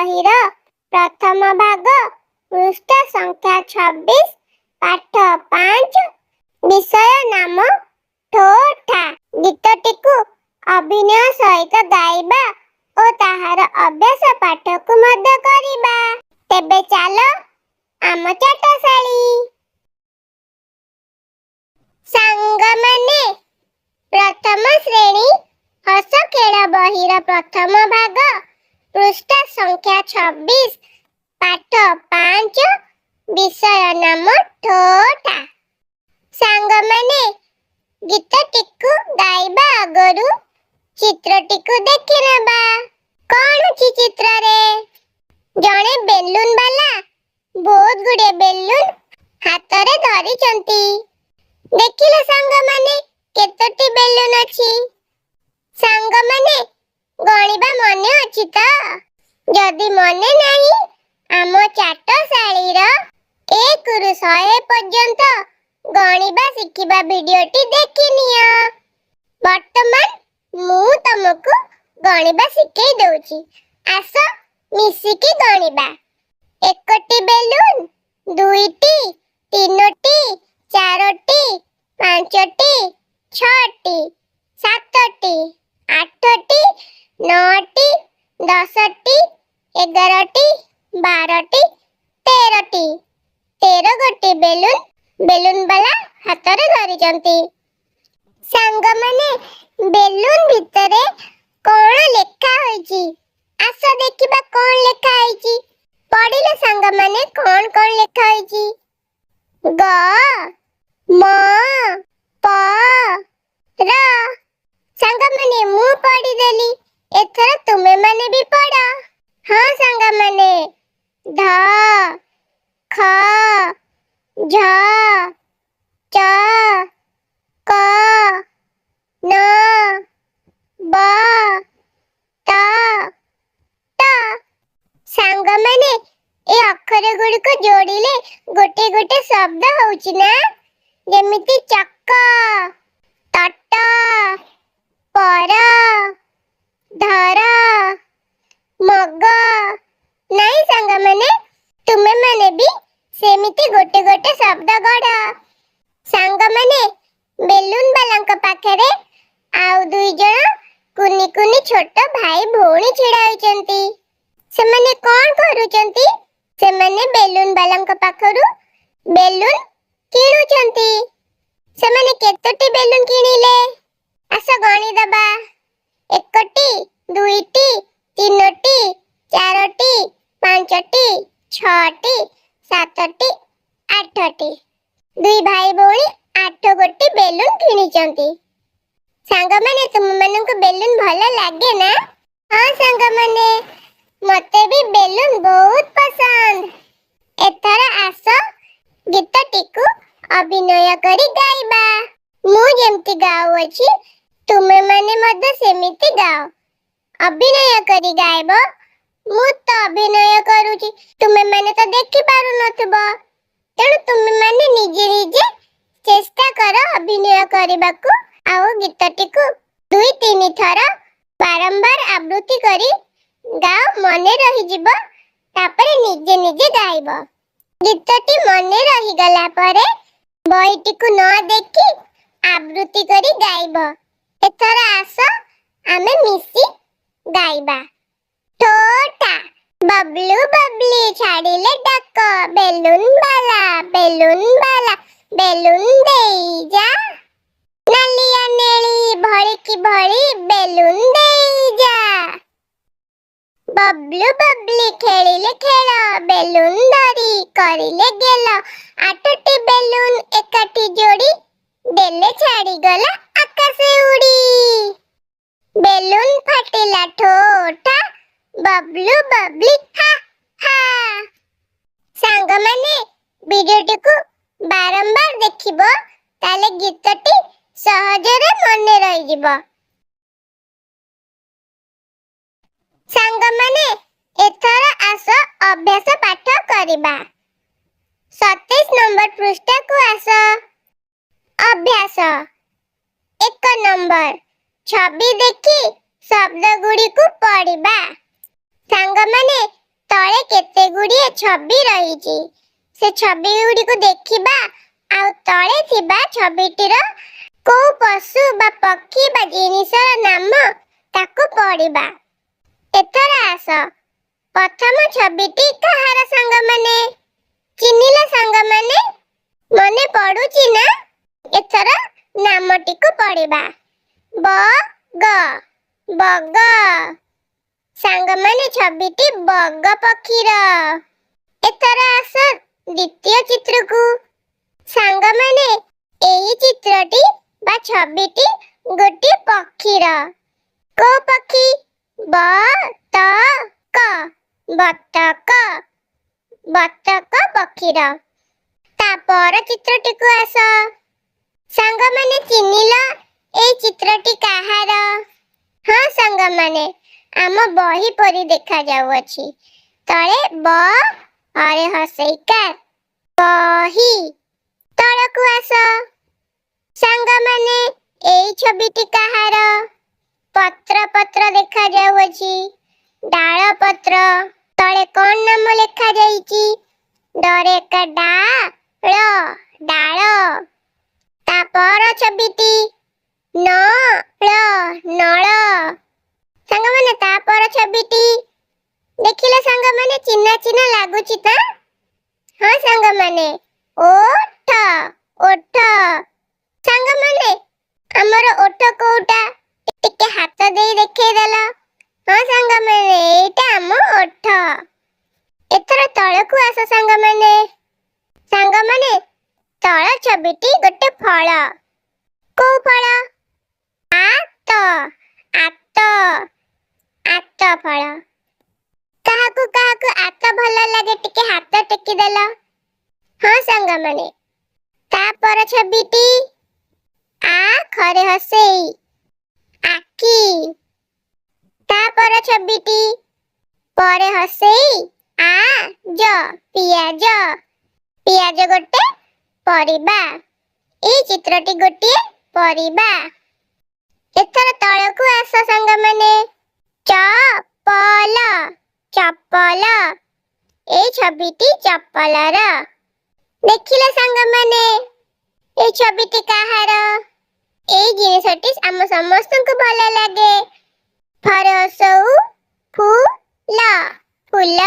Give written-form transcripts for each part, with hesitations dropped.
ବହିର ପ୍ରଥମ ଭାଗ ପୃଷ୍ଠା ସଂଖ୍ୟା 26 ପାଠ 5 ବିଷୟ ନାମ ଠୋଠା। ଗୀତଟିକୁ ଅଭିନୟ ସହିତ ଗାଇବା ଓ ତାହାର ଅଭ୍ୟାସ ପାଠକୁ ମଧ୍ୟ କରିବା। ତେବେ ଚାଲ ଆମ ଚାଟଶାଳୀ। ସାଙ୍ଗମାନେ, ପ୍ରଥମ ଶ୍ରେଣୀ ହସ ଖେଳ ବହିର ପ୍ରଥମ ଭାଗ ପୃଷ୍ଠା ସଂଖ୍ୟା 26 ପାଠ 5 ବିଷୟ ନାମ ଠୋଠା। ସାଙ୍ଗମାନେ, ଗୀତଟିକୁ ଗାଇବା ଆଗରୁ ଚିତ୍ରଟିକୁ ଦେଖିନେବା। କଣ ଅଛି ଚିତ୍ରରେ? ଜଣେ ବେଲୁନ ବାଲା ବହୁତ ଗୁଡ଼ିଏ ବେଲୁନ ହାତରେ ଧରିଛନ୍ତି। ଦେଖିଲେ ସାଙ୍ଗମାନେ, କେତୋଟି ବେଲୁନ ଅଛି? ସାଙ୍ଗମାନେ, ଗଣିବା ମନେ ଅଛି ତ? ଯଦି ମନେ ନାହିଁ, ଆମ ଚାଟଶାଳୀର 1ରୁ 100 ପର୍ଯ୍ୟନ୍ତ ଗଣିବା ଶିଖିବା ଭିଡିଓଟି ଦେଖିନିଅ। ବର୍ତ୍ତମାନ ମୁଁ ତମକୁ ଗଣିବା ଶିଖେଇ ଦଉଛି। ଆସ ମିଶିକି ଗଣିବା। 1ଟି ବେଲୁନ, 2ଟି, 3ଟି, 4ଟି, 5ଟି, 6ଟି, 7ଟି, 8ଟି, 9ଟି, 10ଟି, 11ଟି, 12ଟି, 13ଟି। 13 ଗୋଟି ବେଲୁନ ବାଲା ହାତରେ ଧରିଛନ୍ତି। ସାଙ୍ଗମାନେ, ବେଲୁନ ଭିତରେ କଣ ଲେଖା ହୋଇଛି? ଆସ ଦେଖିବା କଣ ଲେଖା ହେଇଛି। ପଢିଲେ ସାଙ୍ଗମାନେ, କଣ ଲେଖା ହେଇଛି? ଗ, ମ, ପ, ର। ସାଙ୍ଗମାନେ, ମୁଁ ପଢିଦେଲି, ଏଥର ତୁମେ ମାନେ ବି ପଢ। ହଁ ସାଙ୍ଗମାନେ, ଧ, ଖ, ଝ, ଚ, କ, ନ, ବ, ତ, ଟ। ସାଙ୍ଗମାନେ, ଏ ଅକ୍ଷର ଗୁଡ଼ିକୁ ଯୋଡ଼ିଲେ ଗୋଟେ ଗୋଟେ ଶବ୍ଦ ହଉଛି ନା? ଯେମିତି ଚକ, ତଟ, ପର, ଧର, ମଗ। ନାଇଁ ସାଙ୍ଗମାନେ, ତୁମେ ମାନେ ବି ସେମିତି ଗୋଟେ ଗୋଟେ ଶବ୍ଦ ଗଢ଼। ସାଙ୍ଗମାନେ, ବେଲୁନ ବାଲାଙ୍କ ପାଖରେ ଆଉ 2 ଜଣ କୁନି କୁନି ଛୋଟ ଭାଇ ଭଉଣୀ ଛିଡ଼ା ହୋଇଛନ୍ତି। ସେମାନେ କଣ କରୁଛନ୍ତି? ସେମାନେ ବେଲୁନ ବାଲାଙ୍କ ପାଖରୁ ବେଲୁନ କିଣୁଛନ୍ତି। ସେମାନେ କେତୋଟି ବେଲୁନ କିଣିଲେ? ଆସ ଗଣିଦେବା। 1ଟି, 2ଟି, 3ଟି, 4ଟି, 5ଟି, 6ଟି, 7ଟି, 8ଟି। 2 ଭାଇ ଭଉଣୀ 8 ଗୋଟି ବେଲୁନ କିଣିଛନ୍ତି। ସାଙ୍ଗମାନେ, ତୁମମାନଙ୍କୁ ବେଲୁନ ଭଲ ଲାଗେ ନା? ହଁ ସାଙ୍ଗମାନେ, ମତେ ବି ବେଲୁନ ବହୁତ ପସନ୍ଦ। ଏଥର ଆସ ଗୀତଟିକୁ ଅଭିନୟ କରି ଗାଇବା। ମୁଁ ଯେମିତି ଗାଉଅଛି, ତୁମେ ମାନେ ମଧ୍ୟ ସେମିତି ଗାଅ। ଅଭିନୟ କରି ଗାଇବ। ମୁଁ ତ ଅଭିନୟ କରୁଛି, ତୁମେ ମାନେ ତ ଦେଖି ପାରୁନଥିବ। ତେଣୁ ତୁମେ ମାନେ ନିଜେ ନିଜେ ଚେଷ୍ଟା କର ଅଭିନୟ କରିବାକୁ। ଆଉ ଗୀତଟିକୁ 2-3 ଥର ବାରମ୍ବାର ଆବୃତ୍ତି କରି ଗାଅ, ମନେ ରହିଯିବ। ତାପରେ ନିଜେ ନିଜେ ଗାଇବ। ଗୀତଟି ମନେ ରହିଗଲା ପରେ ବହିଟିକୁ ନ ଦେଖି ଆବୃତ୍ତି କରି ଗାଇବ। ଏଥର ଆସ ଆମେ ମିଶି ଗାଇବା। ଠୋଠା। ବବଲୁ ବବଲି ଛାଡ଼ିଲେ ଡାକ, ବେଲୁନ ବାଲା ବେଲୁନ ଦେଇ ଯା। ନାଲିଆ ନେଳି ଭଳିକି ଭଳି ବେଲୁନ ଦେଇ ଯା। ବବଲୁ ବବଲି ଖେଳିଲେ ଖେଳ, ବେଲୁନ ଧରି କରିଲେ ଗେଲ। 8ଟି ବେଲୁନ ଏକାଠି ଯୋଡ଼ି ଦେଲେ ଛାଡ଼ିଗଲା ଆକାଶେ ଉଡ଼ି। ବେଲୁନ ଫାଟିଲା ଠୋଠା, ବବଲୁ ବବଲି ହା ହା। ସାଙ୍ଗମାନେ, ଭିଡିଓଟିକୁ ବାରମ୍ବାର ଦେଖିବ, ତାହେଲେ ଗୀତଟି ସହଜରେ ମନେ ରହିଯିବ। ସାଙ୍ଗମାନେ, ଏଥର ଆସ ଅଭ୍ୟାସ ପାଠ କରିବା। 27 ନମ୍ବର ପୃଷ୍ଠାକୁ ଆସ। ଅଭ୍ୟାସ 1 ନମ୍ବର, ଛବି ଦେଖି ଶବ୍ଦ ଗୁଡ଼ିକୁ ପଢ଼ିବା। ସାଙ୍ଗମାନେ, ତଳେ କେତେ ଗୁଡ଼ିଏ ଛବି ରହିଛି। ସେ ଛବି ଗୁଡ଼ିକୁ ଦେଖିବା ଆଉ ତଳେ ଥିବା ଛବିଟିର କୋଉ ପଶୁ ବା ପକ୍ଷୀ ବା ଜିନିଷର ନାମ ତାକୁ ପଢ଼ିବା। ଏଥର ଆସ, ପ୍ରଥମ ଛବିଟି କାହାର ସାଙ୍ଗମାନେ? ଚିହ୍ନିଲ ସାଙ୍ଗମାନେ? ମନେ ପଡୁଛି ନା? ଏଥର ନାମଟିକୁ ପଢ଼ିବା। ବଗ, ବଗ। ସାଙ୍ଗମାନେ ଛବିଟି ବଗ ପକ୍ଷୀର। ଏଥର ଆସ ଦ୍ୱିତୀୟ ଚିତ୍ରକୁ। ସାଙ୍ଗମାନେ ଏହି ଚିତ୍ରଟି ବା ଛବିଟି ଗୋଟିଏ ପକ୍ଷୀର। କୋଉ ପକ୍ଷୀ? ବତକ, ବତକ, ବତକ ପକ୍ଷୀର। ତା ପର ଚିତ୍ରଟିକୁ ଆସ। ସାଙ୍ଗମାନେ ଚିହ୍ନିଲ ଏଇ ଚିତ୍ରଟି କାହାର? ହଁ ସାଙ୍ଗମାନେ, ଆମ ବହି ପରି ଦେଖାଯାଉଅଛି। ତଳେ ବ ଅରେ ହସେଇକାର ବହି। ତଳକୁ ଆସ। ସାଙ୍ଗମାନେ ଏଇ ଛବିଟି କାହାର? ପତ୍ର ପତ୍ର ଦେଖାଯାଉଅଛି। ଡାଳ ପତ୍ର। ତଳେ କଣ ନାମ ଲେଖାଯାଇଛି? ଡରେ ଏକା ଡାଳ, ଡାଳ। ତା ପର ଛବିଟି ନଳ, ନଳ। ସାଙ୍ଗମାନେ ତା ପର ଛବିଟି ଦେଖିଲେ ସାଙ୍ଗମାନେ ଚିହ୍ନା ଚିହ୍ନା ଲାଗୁଛି ତ? ହଁ ସାଙ୍ଗମାନେ, ଓଠ, ଓଠ। ସାଙ୍ଗମାନେ ଆମର ଓଠ କୋଉଟା? ଟିକେ ହାତ ଦେଇ ଦେଖେଇଦେଲ। ହଁ ସାଙ୍ଗମାନେ, ଏଇଟା ଆମ ଓଠ। ଏଥର ତଳକୁ ଆସ ସାଙ୍ଗମାନେ। ସାଙ୍ଗମାନେ ତଳ ଛବିଟି ଗୋଟେ ଫଳ। କୋଉ ଫଳ? ଆତ, ଆତ, ଆତ ଫଳ। କାହାକୁ କାହାକୁ ଆତ ଭଲ ଲାଗେ ଟିକେ ହାତ ଟେକିଦେଲ। ହଁ ସାଙ୍ଗମାନେ, ତା ପର ଛବିଟି ଆଖରେ ହସେଇ, ଆଖି। ତା ପର ଛବିଟି ପରେ ହସେଇ ଆଜ, ପିଆଜ। ପିଆଜ ଗୋଟେ ପରିବା। ଏଇ ଚିତ୍ରଟି ଗୋଟିଏ ପରିବା। ଏଥର ତଳକୁ ଆସ ସାଙ୍ଗମାନେ। ଚପଲ, ଚପଲ। ଏଇ ଛବିଟି ଚପଲର। ଦେଖିଲେ ସାଙ୍ଗମାନେ ଏଇ ଛବିଟି କାହାର? ଏଇ ଜିନିଷଟି ଆମ ସମସ୍ତଙ୍କୁ ଭଲ ଲାଗେ। ଫରସଉ ଫୁଲ, ଫୁଲ।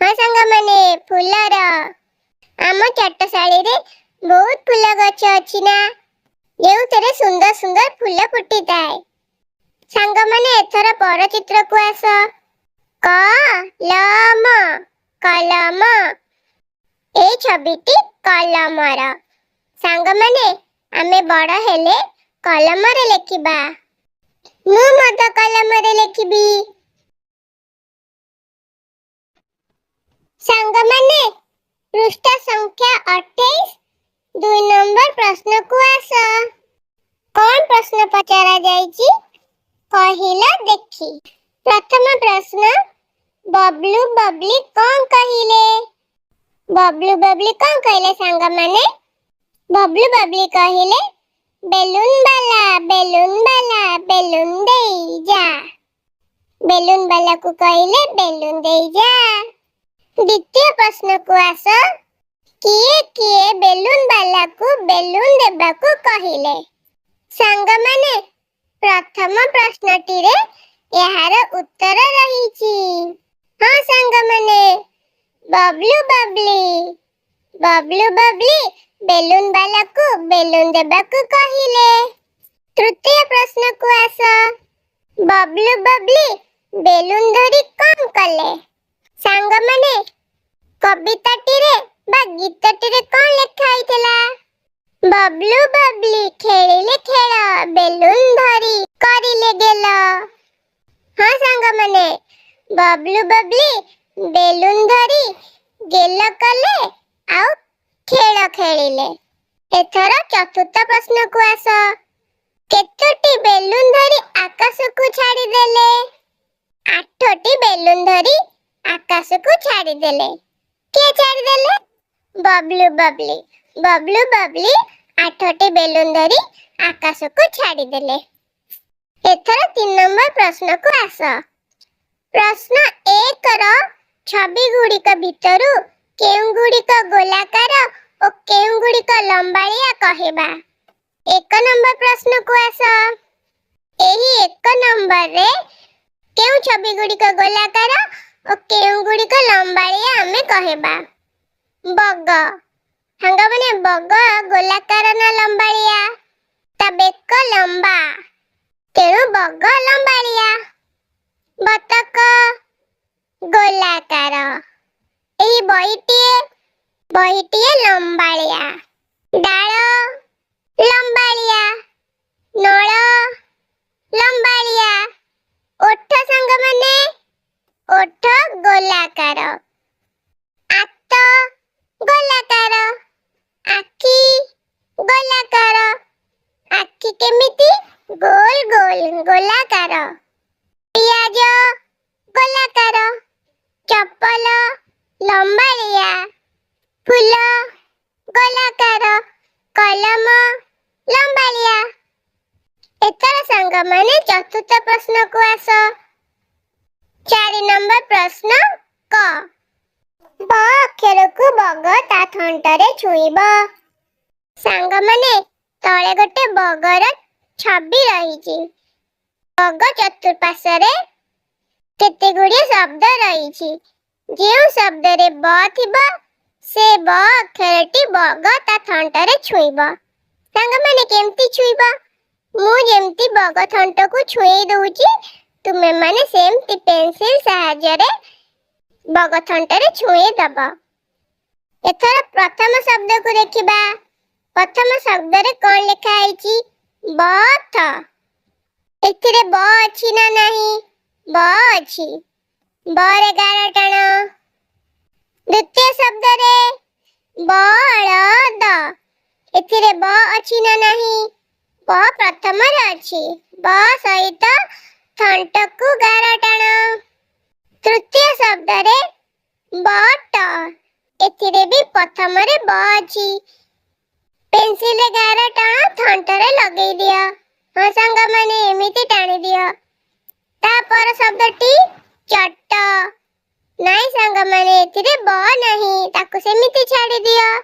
ହଁ ସାଙ୍ଗମାନେ, ଫୁଲର। ଆମ ଚାଟଶାଳୀରେ ବହୁତ ଫୁଲ ଗଛ ଅଛି ନା, ଯେଉଁଥିରେ ସୁନ୍ଦର ସୁନ୍ଦର ଫୁଲ ଫୁଟିଥାଏ। ସାଙ୍ଗମାନେ ଏଥର ପର ଚିତ୍ରକୁ ଆସ। କଲମ, କଲମ। ଏଇ ଛବିଟି କଲମର। ସାଙ୍ଗମାନେ ଆମେ ବଡ଼ ହେଲେ କଲମରେ ଲେଖିବା। ମୁଁ ମଧ୍ୟ କଲମରେ ଲେଖିବି। ସାଙ୍ଗମାନେ ପୃଷ୍ଠା ସଂଖ୍ୟା 28, 2 ନମ୍ବର ପ୍ରଶ୍ନକୁ ଆସ। କଣ ପ୍ରଶ୍ନ ପଚରା ଯାଇଛି କହିଲ ଦେଖି। ପ୍ରଥମ ପ୍ରଶ୍ନ, ବବଲୁ ବବଲି କଣ କହିଲେ? ବବଲୁ ବବଲି କଣ କହିଲେ ସାଙ୍ଗମାନେ? ବବଲୁ ବବଲି କହିଲେ, ବେଲୁନ ବାଲା, ବେଲୁନ ବାଲା, ବେଲୁନ ଦେଇ ଯା। ବେଲୁନ ବାଲାକୁ କହିଲେ ବେଲୁନ ଦେଇ ଯା। ଦ୍ୱିତୀୟ ପ୍ରଶ୍ନକୁ ଆସ। କିଏ କିଏ ବେଲୁନ ବାଲାକୁ ବେଲୁନ ଦେବାକୁ କହିଲେ? ସାଙ୍ଗମାନେ ପ୍ରଥମ ପ୍ରଶ୍ନଟିରେ ଏହାର ଉତ୍ତର ରହିଛି। ହଁ ସାଙ୍ଗମାନେ, ବବଲୁ ବବଲି। ବବଲୁ ବବଲି ବେଲୁନ ବାଲାକୁ ବେଲୁନ ଦେବାକୁ କହିଲେ। ତୃତୀୟ ପ୍ରଶ୍ନକୁ ଆସ। ବବଲୁ ବବଲି ବେଲୁନ ଧରି କଣ କଲେ? ସାଙ୍ଗମାନେ କବିତାଟିରେ ବା ଗୀତଟିରେ କଣ ଲେଖା ହେଇଥିଲା? ବବଲୁ ବବଲି ଖେଳିଲେ ଖେଳ, ବେଲୁନ ଧରି କରିଲେ ଗେଲ। ହଁ ସାଙ୍ଗମାନେ, ବବଲୁ ବବଲି ବେଲୁନ ଧରି ଗେଲ କଲେ ଆଉ ଖେଳ ଖେଳିଲେ। ଏଥର ଚତୁର୍ଥ ପ୍ରଶ୍ନକୁ ଆସ। କେତୋଟି ବେଲୁନ ଧରି ଆକାଶକୁ ଛାଡ଼ିଦେଲେ? 8ଟି ବେଲୁନ ଧରି ଆକାଶକୁ ଛାଡ଼ିଦେଲେ। କିଏ ଛାଡ଼ିଦେଲେ? ବବଲୁ ବବଲି। ବବଲୁ ବବଲି 8ଟି ବେଲୁନ ଧରି ଆକାଶକୁ ଛାଡ଼ିଦେଲେ। ଏଥର 3 ନମ୍ବର ପ୍ରଶ୍ନକୁ ଆସ। ପ୍ରଶ୍ନ 1ର छवि गुड़िक भितरु केउं गुड़िक गोलाकार और केउं गुड़िक लंबाଳିया कहबा। 1 नंबर प्रश्न को आस। एही 1 नंबर रे केउं छवि गुड़िक गोलाकार और केउं गुड़िक लंबाଳିया आमे कहबा। बग हांगा माने बग गोलाकार ना लंबाଳିया ता बेक लंबा तेणु बग लंबाଳିया। बतक गोलाकार एही बहिटिए लंबाଳିया। डाळ लंबाଳିया नळ लंबाଳିया। ओठ संग माने ओठ गोलाकार। आत गोलाकार। आखी गोलाकार। आखी केमिति गोल गोल गोलाकार। पियाज गोलाकार। चप्पल लंबाଳିया। फूल गोलाकार। कलम लंबाଳିया। एथर संग माने चतुर्थ प्रश्न को आस। 4 नंबर प्रश्न क। ब अक्षर को बग ता थंटरे छुईब। सांग माने तळे गोटे बगर छवि रहिछि। बग चतुर्पार्श्वरे केते गुड़िए शब्द रहिछि। जेउ शब्द रे ब थिबा से ब अक्षरटी बग ता थंटरे छुईब। सांग माने केमती छुईब? मु जेमती बग थंट को छुई दउछि तुमे माने सेमती पेंसिल सहाय्य रे बग थंटरे छुई दब। एथर प्रथम शब्द को देखिबा। प्रथम शब्द रे कोन लिखा आइछि? बथ। एथिरे ब अछि ना नाही? ब अछि। ब रे गार टाण। द्वितीय शब्द रे बलद। एथिरे ब अछि ना नाही? ब प्रथम रे अछि। ब सहित थंट को गार टाण। तृतीय शब्द रे बट। एथिरे भी प्रथम रे ब अछि। पेंसिल रे गार टाण थंट रे लगेई दिया। हां संग माने एमिति टाणी दिया। ता पर शब्दटी चट। नाइ संग माने एथिरे ब नाही ताको सेमिति छाडी दिया।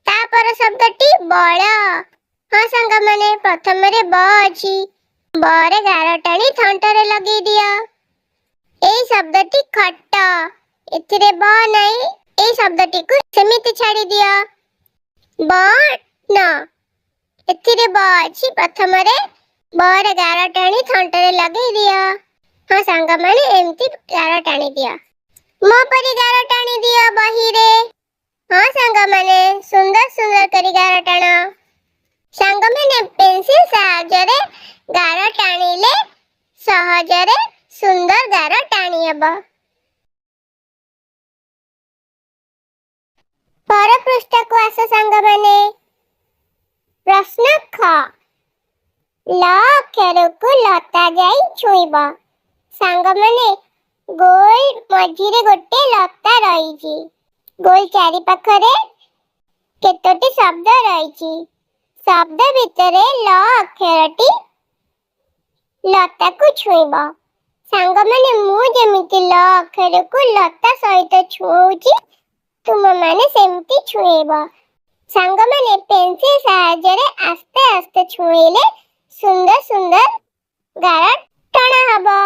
ता पर शब्दटी बळ। हां संग माने प्रथम रे ब अछि। ब रे गार टाणी थंट रे लगेई दिया। एई शब्दटी खट। एथिरे ब नाही एई शब्दटी को सेमिति छाडी दिया। बन। एथिरे ब अछि प्रथम रे ब रे गार टाणी थंट रे लगेई दिया। हां सांग माने एमती गार टाणी दिया। मो परी गार टाणी दिया बही रे। हां सांग माने सुंदर सुंदर करी गार टाण। सांग माने पेंसिल सहाय्य रे गार टाणीले सहज रे सुंदर गार टाणी हबो। पर पृष्ठ को आस सांग माने। प्रश्न ख। ल अक्षर को लता जाई छुईब। सांग माने गोल मझिरे गोटे लता रहिछि। गोल चारि पाखरे केतोटी शब्द रहिछि। शब्द भितरे ल अक्षरटी लता को छुईब। सांग माने मु जेमिति ल अक्षर को लता सहित छुउछि तुम माने सेमति छुईब। सांग माने पेंसिल सहाय्य रे आस्ते आस्ते छुईले सुंदर सुंदर गार टाण हबो।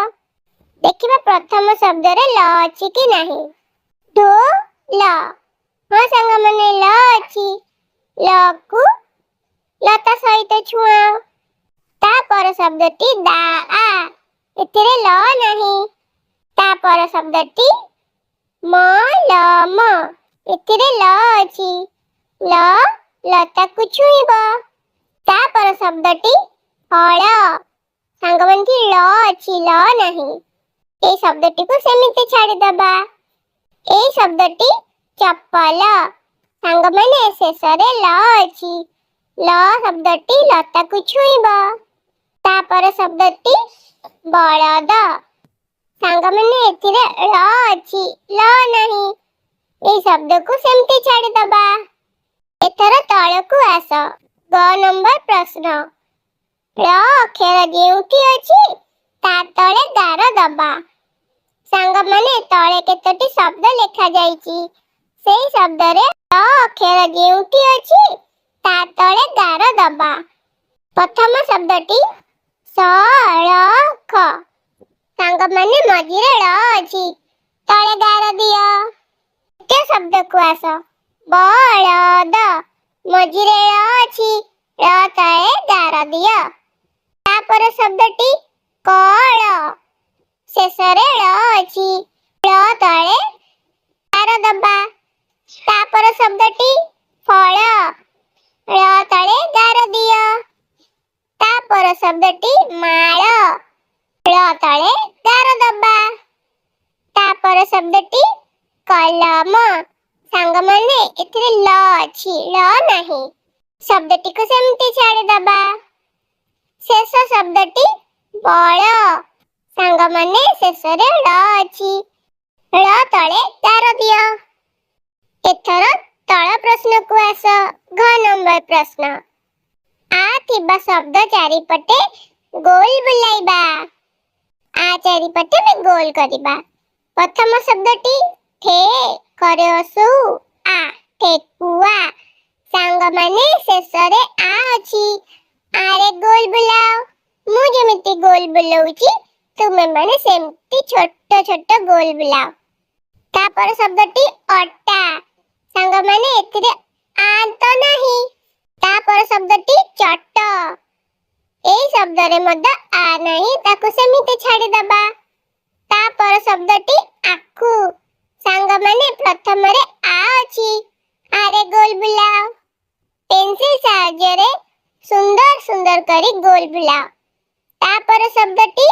देखिबा प्रथम शब्द रे ल अछि कि नाही। ढोल। हां सांग माने ल अछि। ल को लता सहित छुआओ। ता पर शब्दटी दाआ। एथिरे ल नाही। ता पर शब्दटी मलम। एथिरे ल अछि। ल लता को छुईब। ता पर शब्दटी फळ। सांग माने ल अछि ल नाही। एई शब्दटी को सेमिति छाडी दबा। एई शब्दटी चप्पल। सांग माने शेष रे ल अछि। ल शब्दटी लता को छुईब। ता पर शब्दटी बळद। सांग माने एथिरे ल अछि ल नाही। एई शब्द को सेमिति छाडी दबा। एथर तळकु आस। ग नंबर प्रश्न। र अक्षर जेउठी अछि ता तळे गार दबा। ସାଙ୍ଗମାନେ ତଳେ କେତୋଟି ଶବ୍ଦ ଲେଖା ଯାଇଛି। ସେଇ ଶବ୍ଦରେ ଳ ଅକ୍ଷର ଯେଉଁଠି ଅଛି ତା ତଳେ ଗାର ଦବା। ପ୍ରଥମ ଶବ୍ଦଟି ସଳଖ। ସାଙ୍ଗମାନେ ମଝିରେ ଳ ଅଛି, ତଳେ ଗାର ଦିଅ। ଦ୍ୱିତୀୟ ଶବ୍ଦକୁ ଆସ। ବଳଦ। ମଝିରେ ଳ ଅଛି, ଳ ତଳେ ଗାର ଦିଅ। ତାପରେ ଶବ୍ଦଟି କଳ। ଶେଷରେ ଳ ଅଛି, ଳ ତଳେ ଗାର ଦବା। ତାପରେ ଶବ୍ଦଟି ଫଳ। ଳ ତଳେ ଗାର ଦିଅ। ତାପରେ ଶବ୍ଦଟି ମାଳ। ଳ ତଳେ ଗାର ଦବା। ତାପରେ ଶବ୍ଦଟି କଲମ। ସାଙ୍ଗମାନେ ଏଥିରେ ଲ ଅଛି, ଳ ନାହିଁ। ଶବ୍ଦଟିକୁ ସେମିତି ଛାଡ଼ିଦବା। ଶେଷ ଶବ୍ଦଟି ବଳ। ସାଙ୍ଗମାନେ ଶେଷରେ ଳ ଅଛି, ଳ ତଳେ ଗାର ଦିଅ। ଏଥର ତଳ ପ୍ରଶ୍ନକୁ ଆସ। ଘ ନମ୍ବର ପ୍ରଶ୍ନ। ଆ ଥିବା ଶବ୍ଦ ଚାରିପଟେ ଗୋଲ ବୁଲାଇବା। ଆ ଚାରିପଟେ ଆମେ ଗୋଲ କରିବା। ପ୍ରଥମ ଶବ୍ଦଟି ଠେ, ଖରେ ହସୁ ଆ, ଠେକୁଆ। ସାଙ୍ଗମାନେ ଶେଷରେ ଆ ଅଛି, ଆରେ ଗୋଲ ବୁଲାଅ। ମୁଁ ଯେମିତି ଗୋଲ ବୁଲଉଛି ତୁମେମାନେ ସେମିତି ଛୋଟ ଛୋଟ ଗୋଲ ବୁଲାଅ। ତାପରେ ଶବ୍ଦଟି ଅଟା। ସାଙ୍ଗମାନେ ଏଥିରେ ଆ ତ ନାହିଁ। ତାପରେ ଶବ୍ଦଟି ଚଟ। এই ଶବ୍ଦରେ ମଧ୍ୟ ଆ ନାହିଁ, ତାକୁ ସେମିତି ଛାଡ଼ିଦବା। ତାପରେ ଶବ୍ଦଟି ଆଖୁ। ସାଙ୍ଗମାନେ ପ୍ରଥମରେ ଆ ଅଛି, ଆରେ ଗୋଲ ବୁଲାଅ। ପେନ୍ସିଲ ସାହାଯ୍ୟରେ ସୁନ୍ଦର ସୁନ୍ଦର କରି ଗୋଲ ବୁଲାଅ। ତାପରେ ଶବ୍ଦଟି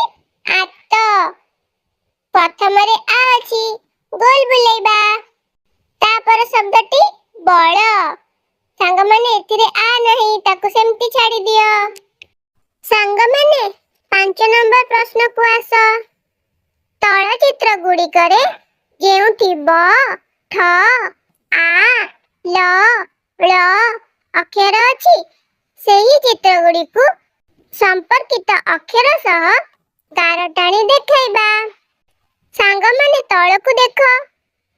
ଆତ। ପ୍ରଥମରେ ଆ ଅଛି, ଗୋଲ ବୁଲେଇବା। ତାପରେ ଶବ୍ଦଟି ବଳ। ସାଙ୍ଗମାନେ ଏଥିରେ ଆ ନାହିଁ, ତାକୁ ସେମିତି ଛାଡ଼ି ଦିଅ। ସାଙ୍ଗମାନେ 5 ନମ୍ବର ପ୍ରଶ୍ନକୁ ଆସ। ତଳ ଚିତ୍ର ଗୁଡ଼ିକରେ ଯେଉଁଠି ବ, ଠ, ଆ, ଲ, ଳ ଅକ୍ଷର ଅଛି ସେହି ଚିତ୍ର ଗୁଡ଼ିକୁ ସମ୍ପର୍କିତ ଅକ୍ଷର ସହ ଗାର ଟାଣି ଦେଖାଇବା। ସାଙ୍ଗମାନେ ତଳକୁ ଦେଖ।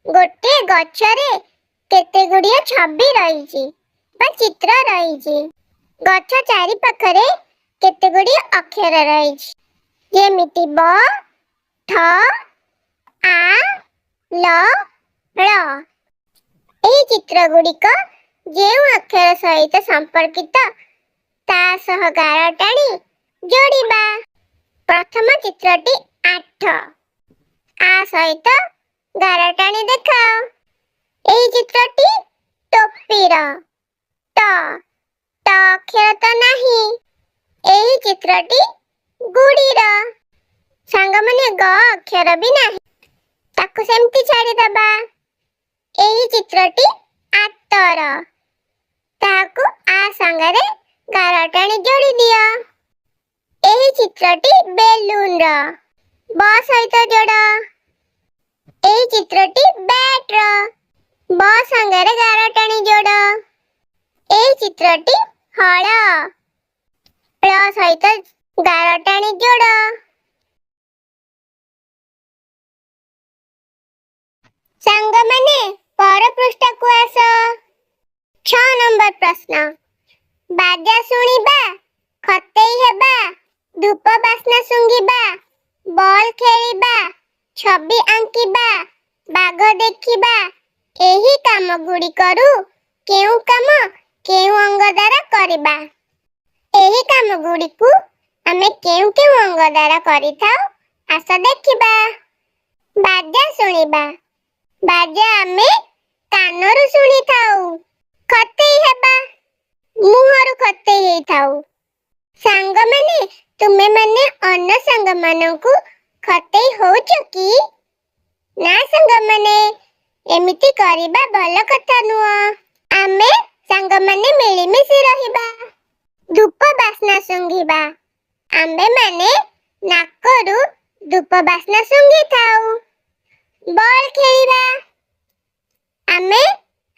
ଗୋଟିଏ ଗଛରେ କେତେ ଗୁଡ଼ିଏ ଛବି ରହିଛି ବା ଚିତ୍ର ରହିଛି। ଗଛ ଚାରି ପାଖରେ କେତେ ଗୁଡ଼ିଏ ଅକ୍ଷର ରହିଛି, ଯେମିତି ବ, ଠ, ଆ, ଲ, ଳ। ଏହି ଚିତ୍ର ଗୁଡ଼ିକ ଯେଉଁ ଅକ୍ଷର ସହିତ ସମ୍ପର୍କିତ ତା ସହ ଗାର ଟାଣି ଯୋଡ଼ିବା। ପ୍ରଥମ ଚିତ୍ରଟି 8। ଆ ସହିତ ଗାର ଟାଣି ଦେଖାଅ। ଏହି ଚିତ୍ରଟି ଟୋପିର। ଟ, ଟ ଅକ୍ଷର ତ ନାହିଁ। ଏହି ଚିତ୍ରଟି ଗୁଡ଼ିର। ସାଙ୍ଗମାନେ ଗ ଅକ୍ଷର ବି ନାହିଁ, ତାକୁ ସେମିତି ଛାଡ଼ିଦବା। ଏହି ଚିତ୍ରଟି ଆତର। ତାହାକୁ ଆ ସାଙ୍ଗରେ ଗାର ଟାଣି ଯୋଡ଼ି ଦିଅ। ଏହି ଚିତ୍ରଟି ବେଲୁନର। ବ ସହିତ ଯୋଡ଼। ଏହି ଚିତ୍ରଟି ବ୍ୟାଟର। ବ ସାଙ୍ଗରେ ଗାର ଟାଣି ଯୋଡ଼। ଏହି ଚିତ୍ରଟି ହଳ। ଳ ସହିତ ଗାର ଟାଣି ଯୋଡ଼। ସାଙ୍ଗମାନେ ପର ପୃଷ୍ଠାକୁ ଆସ। 6 ନମ୍ବର ପ୍ରଶ୍ନ। ବାଜା ଶୁଣିବା, ଖତେଇ ହେବା, ଧୂପ ବାସ୍ନା ଶୁଙ୍ଘିବା, ବଲ୍ ଖେଳିବା, ଛବି ଆଙ୍କିବା, ବାଘ ଦେଖିବା, ଏହି କାମ ଗୁଡ଼ିକରୁ କେଉଁ କାମ କେଉଁ ଅଙ୍ଗ ଦ୍ୱାରା କରିବା? ଏହି କାମ ଗୁଡ଼ିକୁ ଆମେ କେଉଁ କେଉଁ ଅଙ୍ଗ ଦ୍ୱାରା କରିଥାଉ, ଆସ ଦେଖିବା। ବାଜା ଶୁଣିବା। ବାଜା ଆମେ କାନରୁ ଶୁଣିଥାଉ। ଖତେଇ ହେବା, ମୁହଁରୁ ଖତେଇ ହେଇଥାଉ। ସାଙ୍ଗମାନେ ତୁମେମାନେ ଅନ୍ୟ ସାଙ୍ଗମାନଙ୍କୁ ଖତେଇ ହଉଛ କି? ନା ସାଙ୍ଗମାନେ, ଏମିତି କରିବା ଭଲ କଥା ନୁହଁ। ଆମେ ସାଙ୍ଗମାନେ ମିଳିମିଶି ରହିବା। ଧୂପ ବାସ୍ନା ଶୁଙ୍ଘିବା। ଆମ୍ଭେମାନେ ନାକରୁ ଧୂପ ବାସ୍ନା ଶୁଙ୍ଘିଥାଉ। ବଲ୍ ଖେଳିବା। ଆମେ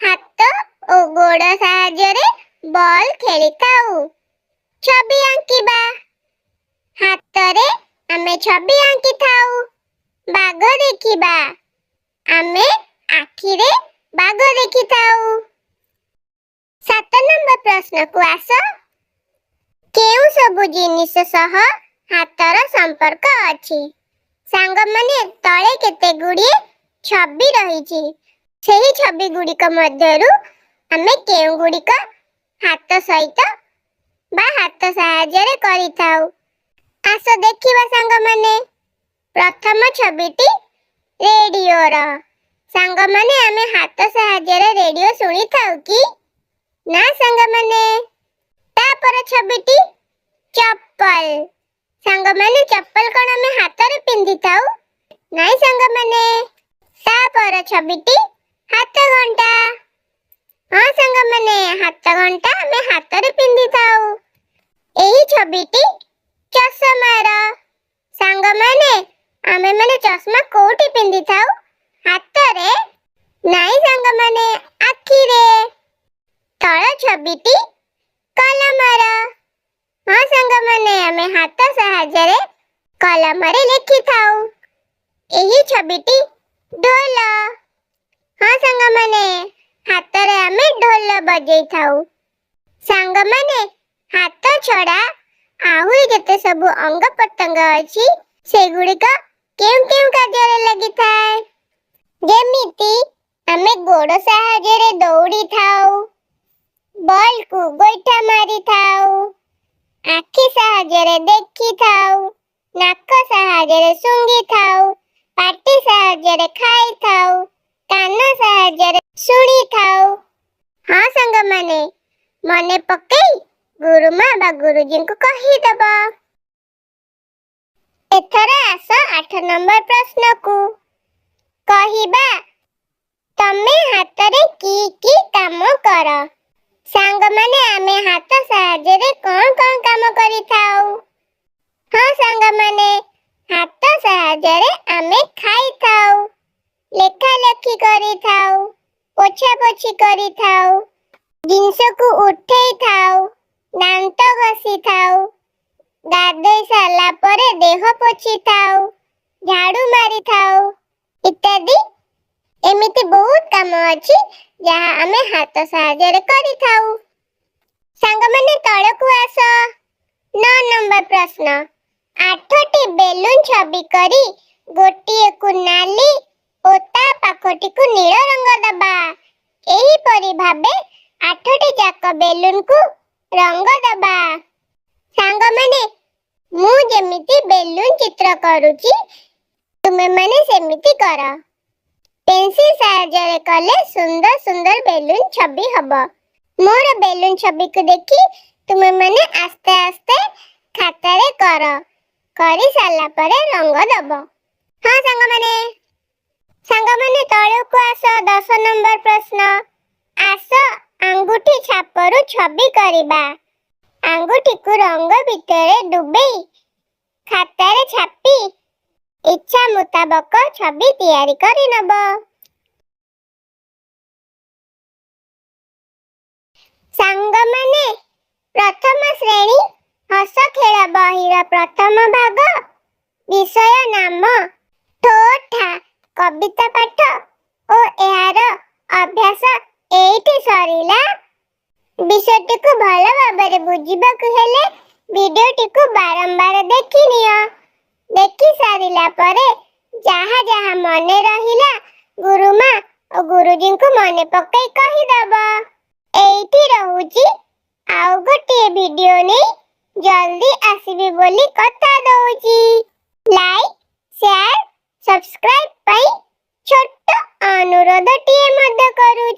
ହାତ ଓ ଗୋଡ଼ ସାହାଯ୍ୟରେ ବଲ୍ ଖେଳିଥାଉ। ଛବି ଆଙ୍କିବା। ହାତରେ ଆମେ ଛବି ଆଙ୍କିଥାଉ। ବାଘ ଦେଖିବା। ଆମେ ଆଖିରେ ବାଘ ଦେଖିଥାଉ। 7 ନମ୍ବର ପ୍ରଶ୍ନକୁ ଆସ। କେଉଁ ସବୁ ଜିନିଷ ସହ ହାତର ସମ୍ପର୍କ ଅଛି? ସାଙ୍ଗମାନେ ତଳେ କେତେ ଗୁଡ଼ିଏ ଛବି ରହିଛି। ସେହି ଛବି ଗୁଡ଼ିକ ମଧ୍ୟରୁ ଆମେ କେଉଁ ଗୁଡ଼ିକ ହାତ ସହିତ ବା ହାତ ସାହାଯ୍ୟରେ କରିଥାଉ? ଆସ ଦେଖିବା ସାଙ୍ଗମାନେ। ପ୍ରଥମ ଛବିଟି ରେଡ଼ିଓର। ସାଙ୍ଗମାନେ ଆମେ ହାତ ସାହାଯ୍ୟରେ ରେଡ଼ିଓ ଶୁଣିଥାଉ କି? ନା ସାଙ୍ଗମାନେ। ତାପର ଛବିଟି ଚପଲ। ସାଙ୍ଗମାନେ ଚପଲ କ'ଣ ଆମେ ହାତରେ ପିନ୍ଧିଥାଉ? ନାଇଁ ସାଙ୍ଗମାନେ। ତାପର ଛବିଟି ହାତ ଘଣ୍ଟା। ହଁ ସାଙ୍ଗମାନେ, ହାତ ଘଣ୍ଟା ଆମେ ହାତରେ ପିନ୍ଧିଥାଉ। ଏହି ଛବିଟି ଚଷମାର। ସାଙ୍ଗମାନେ ଆମେମାନେ ଚଷମା କୋଉଠି ପିନ୍ଧିଥାଉ? ହାତରେ? ନାଇଁ ସାଙ୍ଗମାନେ, ଆଖିରେ। ତଳ ଛବିଟି କଲମର। ହଁ ସାଙ୍ଗମାନେ, ଆମେ ହାତ ସାହାଯ୍ୟରେ କଲମରେ ଲେଖିଥାଉ। ଏହି ଛବିଟି ଢୋଲ। ହଁ ସାଙ୍ଗମାନେ, ହାତରେ ଆମେ ଢୋଲ ବଜେଇଥାଉ। ସାଙ୍ଗମାନେ ହାତ ଛଡ଼ା ଆହୁରି ଯେତେ ସବୁ ଅଙ୍ଗ ପ୍ରତ୍ୟଙ୍ଗ ଅଛି ସେଗୁଡ଼ିକ କେଉଁ କେଉଁ କାର୍ଯ୍ୟରେ ଲାଗିଥାଏ? ଯେମିତି ଆମେ ଗୋଡ଼ ସାହାଯ୍ୟରେ ଦୌଡ଼ିଥାଉ, ବଲକୁ ଗୋଇଠା ମାରିଥାଉ, ଆଖି ସାହାଯ୍ୟରେ ଦେଖିଥାଉ, ନାକ ସାହାଯ୍ୟରେ ଶୁଙ୍ଘିଥାଉ, ପାଟି ସାହାଯ୍ୟରେ ଖାଇଥାଉ, କାନ ସାହାଯ୍ୟରେ ଶୁଣିଥାଉ। ହଁ ସାଙ୍ଗମାନେ, ମନେ ପକେଇ ଗୁରୁମା ବା ଗୁରୁଜୀଙ୍କୁ କହିଦେବ। ଏଥର ଆସ 8 ନମ୍ବର ପ୍ରଶ୍ନକୁ। କହିବା, ତମେ ହାତରେ କି କି କାମ କର? ସାଙ୍ଗମାନେ ଆମେ ହାତ ସାହାଯ୍ୟରେ କ'ଣ କାମ କରିଥାଉ? ହଁ ସାଙ୍ଗମାନେ, ହାତ ସାହାଯ୍ୟରେ ଆମେ ଖାଇଥାଉ, ଲେଖାଲେଖି କରିଥାଉ, ପୋଛାପୋଛି କରିଥାଉ, ଜିନିଷକୁ ଉଠେଇଥାଉ, ଦାନ୍ତ ଘଷିଥାଉ, ଗାଧୋଇ ସାରିଲା ପରେ ଦେହ ପୋଛିଥାଉ, ଝାଡୁ ମାରିଥାଉ ଇତ୍ୟାଦି। ଏମିତି ବହୁତ କାମ ଅଛି ଯାହା ଆମେ ହାତ ସାହାଯ୍ୟରେ କରିଥାଉ। ସାଙ୍ଗମାନେ ତଳକୁ ଆସ। 9 ନମ୍ବର ପ୍ରଶ୍ନ। 8ଟି ବେଲୁନ ଛବି କରି ଗୋଟିଏକୁ ନାଲି ଓ ତା ପାଖଟିକୁ ନୀଳ ରଙ୍ଗ ଦେବା। ଏହିପରି ଭାବେ 8ଟି ଯାକ ବେଲୁନକୁ ରଙ୍ଗ ଦେବା। ସାଙ୍ଗମାନେ ମୁଁ ଯେମିତି ବେଲୁନ ଚିତ୍ର କରୁଛି ତୁମେମାନେ ସେମିତି କର। ପେନ୍ସିଲ ସାହାଯ୍ୟରେ କଲେ ସୁନ୍ଦର ସୁନ୍ଦର ବେଲୁନ ଛବି ହବ। ମୋର ବେଲୁନ ଛବିକୁ ଦେଖି ତୁମେମାନେ ଆସ୍ତେ ଆସ୍ତେ ଖାତାରେ କର। କରି ସାରିଲା ପରେ ରଙ୍ଗ ଦେବ। ହଁ ସାଙ୍ଗମାନେ। ସାଙ୍ଗମାନେ ତଳକୁ ଆସ। 10 ନମ୍ବର ପ୍ରଶ୍ନ। ଆସ ଆଙ୍ଗୁଠି ଛାପରୁ ଛବି କରିବା। ଆଙ୍ଗୁଠିକୁ ରଙ୍ଗ ଭିତରେ ଡୁବେଇ ଖାତାରେ ଛାପି ଇଚ୍ଛା ମୁତାବକ ଛବି ତିଆରି କରି ନେବ। ସାଙ୍ଗମାନେ ପ୍ରଥମ ଶ୍ରେଣୀ ହସ ଖେଳ ବହିର ପ୍ରଥମ ଭାଗ ବିଷୟ ନାମ ଠୋଠା କବିତା ପାଠ ଓ ଏହାର ଅଭ୍ୟାସ ଏଇଠି ସରିଲା। ବିଷୟଟିକୁ ଭଲ ଭାବରେ ବୁଝିବାକୁ ହେଲେ ଭିଡିଓଟିକୁ ବାରମ୍ବାର ଦେଖିନିଅ। ଦେଖି ସାରିଲା ପରେ ଯାହା ଯାହା ମନେ ରହିଲା ଗୁରୁମା ଓ ଗୁରୁଜୀଙ୍କୁ ମନେ ପକାଇ କହିଦେବ। ଏଇଠି ରହୁଛି, ଆଉ ଗୋଟିଏ ଭିଡିଓ ନେଇ ଜଲ୍ଦି ଆସିବି ବୋଲି କଥା ଦଉଛି। ଲାଇକ୍, ସେୟାର, ସବସ୍କ୍ରାଇବ ପାଇଁ ଛୋଟ ଅନୁରୋଧଟିଏ ମଧ୍ୟ କରୁଛି।